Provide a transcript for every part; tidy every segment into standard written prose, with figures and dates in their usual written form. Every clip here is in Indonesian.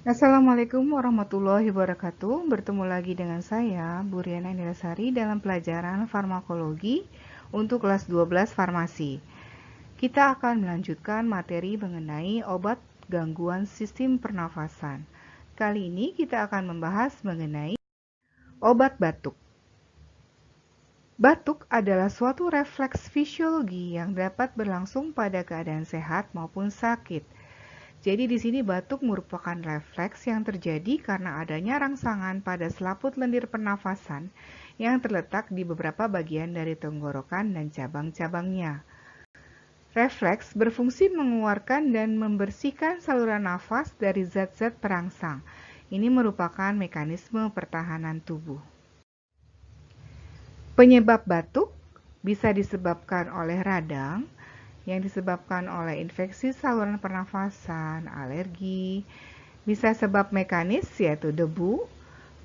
Assalamualaikum warahmatullahi wabarakatuh. Bertemu lagi dengan saya, Bu Riana Nilasari, dalam pelajaran farmakologi untuk kelas 12 farmasi. Kita akan melanjutkan materi mengenai obat gangguan sistem pernafasan. Kali ini kita akan membahas mengenai obat batuk. Batuk adalah suatu refleks fisiologi yang dapat berlangsung pada keadaan sehat maupun sakit. Jadi di sini batuk merupakan refleks yang terjadi karena adanya rangsangan pada selaput lendir pernafasan yang terletak di beberapa bagian dari tenggorokan dan cabang-cabangnya. Refleks berfungsi mengeluarkan dan membersihkan saluran nafas dari zat-zat perangsang. Ini merupakan mekanisme pertahanan tubuh. Penyebab batuk bisa disebabkan oleh radang, yang disebabkan oleh infeksi saluran pernafasan, alergi, bisa sebab mekanis yaitu debu,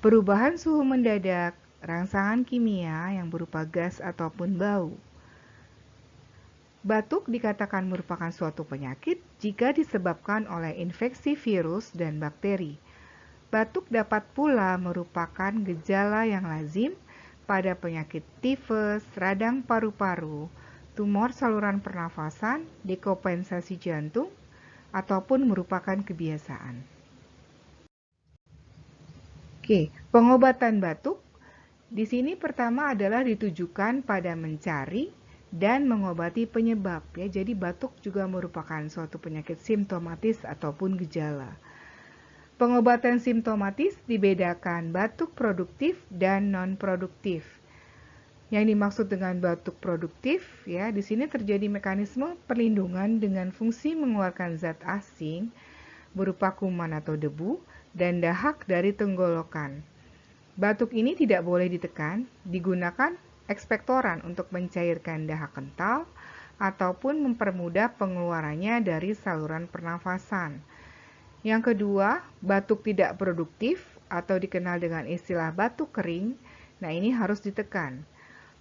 perubahan suhu mendadak, rangsangan kimia yang berupa gas ataupun bau. Batuk dikatakan merupakan suatu penyakit jika disebabkan oleh infeksi virus dan bakteri. Batuk dapat pula merupakan gejala yang lazim pada penyakit tifus, radang paru-paru, tumor saluran pernafasan, dekompensasi jantung, ataupun merupakan kebiasaan. Oke, pengobatan batuk di sini pertama adalah ditujukan pada mencari dan mengobati penyebab ya. Jadi batuk juga merupakan suatu penyakit simptomatis ataupun gejala. Pengobatan simptomatis dibedakan batuk produktif dan non-produktif. Yang dimaksud dengan batuk produktif ya, di sini terjadi mekanisme perlindungan dengan fungsi mengeluarkan zat asing berupa kuman atau debu dan dahak dari tenggorokan. Batuk ini tidak boleh ditekan, digunakan ekspektoran untuk mencairkan dahak kental ataupun mempermudah pengeluarannya dari saluran pernafasan. Yang kedua, batuk tidak produktif atau dikenal dengan istilah batuk kering. Nah, ini harus ditekan.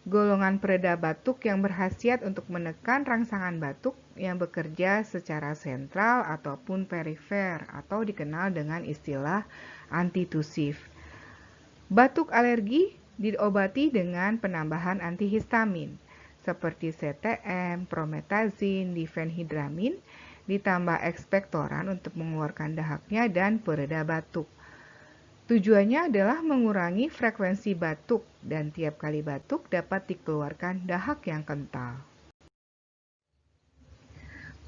Golongan pereda batuk yang berkhasiat untuk menekan rangsangan batuk yang bekerja secara sentral ataupun perifer atau dikenal dengan istilah antitusif. Batuk alergi diobati dengan penambahan antihistamin seperti CTM, promethazine, difenhidramin, ditambah ekspektoran untuk mengeluarkan dahaknya dan pereda batuk. Tujuannya adalah mengurangi frekuensi batuk dan tiap kali batuk dapat dikeluarkan dahak yang kental.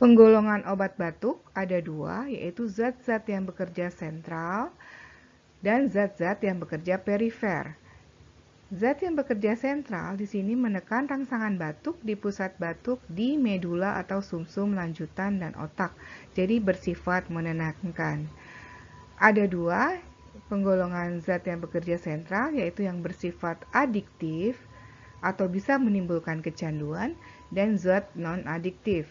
Penggolongan obat batuk ada dua, yaitu zat-zat yang bekerja sentral dan zat-zat yang bekerja perifer. Zat yang bekerja sentral di sini menekan rangsangan batuk di pusat batuk di medula atau sumsum lanjutan dan otak, jadi bersifat menenangkan. Ada dua penggolongan zat yang bekerja sentral, yaitu yang bersifat adiktif atau bisa menimbulkan kecanduan, dan zat non-adiktif.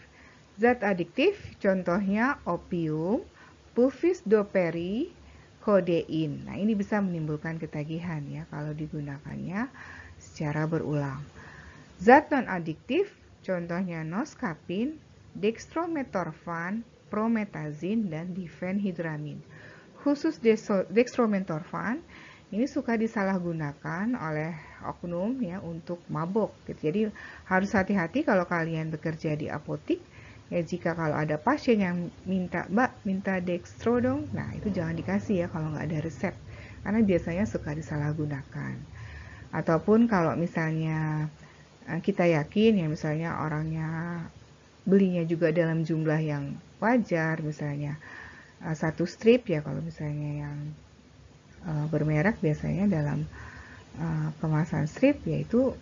Zat adiktif contohnya opium, pulvisdoperi, kodein. Nah, ini bisa menimbulkan ketagihan ya kalau digunakannya secara berulang. Zat non-adiktif contohnya noskapin, dextrometorphan, promethazine, dan difenhidramin. Khusus dextrometorphan ini suka disalahgunakan oleh oknum ya untuk mabok gitu. Jadi harus hati-hati kalau kalian bekerja di apotik ya, jika kalau ada pasien yang minta dextro dong, nah itu jangan dikasih ya kalau nggak ada resep, karena biasanya suka disalahgunakan. Ataupun kalau misalnya kita yakin ya, misalnya orangnya belinya juga dalam jumlah yang wajar, misalnya satu strip ya, kalau misalnya yang bermerek biasanya dalam kemasan strip, yaitu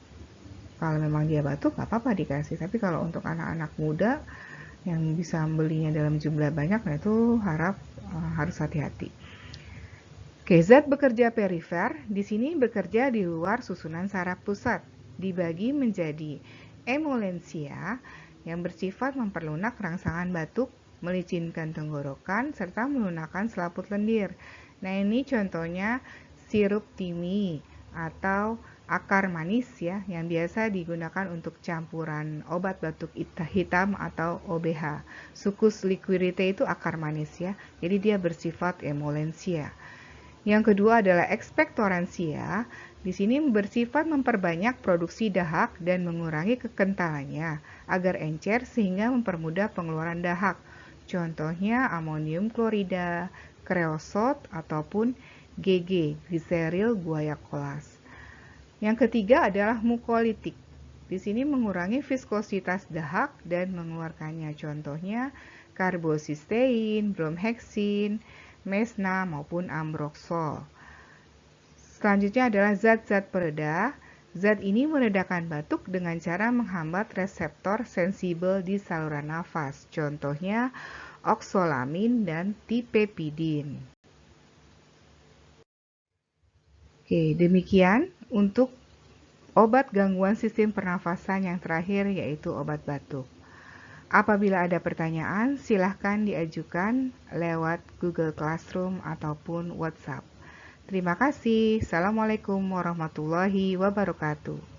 kalau memang dia batuk nggak apa-apa dikasih. Tapi kalau untuk anak-anak muda yang bisa belinya dalam jumlah banyak, nah itu harus hati-hati. Oke, zat bekerja perifer di sini bekerja di luar susunan saraf pusat, dibagi menjadi emolensia yang bersifat memperlunak rangsangan batuk, melicinkan tenggorokan, serta melunakkan selaput lendir. Nah, ini contohnya sirup timi atau akar manis ya, yang biasa digunakan untuk campuran obat batuk hitam atau OBH. Succus liquiritae itu akar manis ya, jadi dia bersifat emolensia. Yang kedua adalah ekspektoransia. Di sini bersifat memperbanyak produksi dahak dan mengurangi kekentalannya agar encer sehingga mempermudah pengeluaran dahak. Contohnya amonium klorida, kreosot, ataupun GG, glyceryl guaiacolas. Yang ketiga adalah mukolitik. Di sini mengurangi viskositas dahak dan mengeluarkannya. Contohnya karbosistein, bromheksin, mesna maupun ambroxol. Selanjutnya adalah zat-zat pereda. Zat ini meredakan batuk dengan cara menghambat reseptor sensibel di saluran nafas. Contohnya oksolamin dan tipepidin. Oke, demikian untuk obat gangguan sistem pernafasan yang terakhir yaitu obat batuk. Apabila ada pertanyaan, silahkan diajukan lewat Google Classroom ataupun WhatsApp. Terima kasih. Assalamualaikum warahmatullahi wabarakatuh.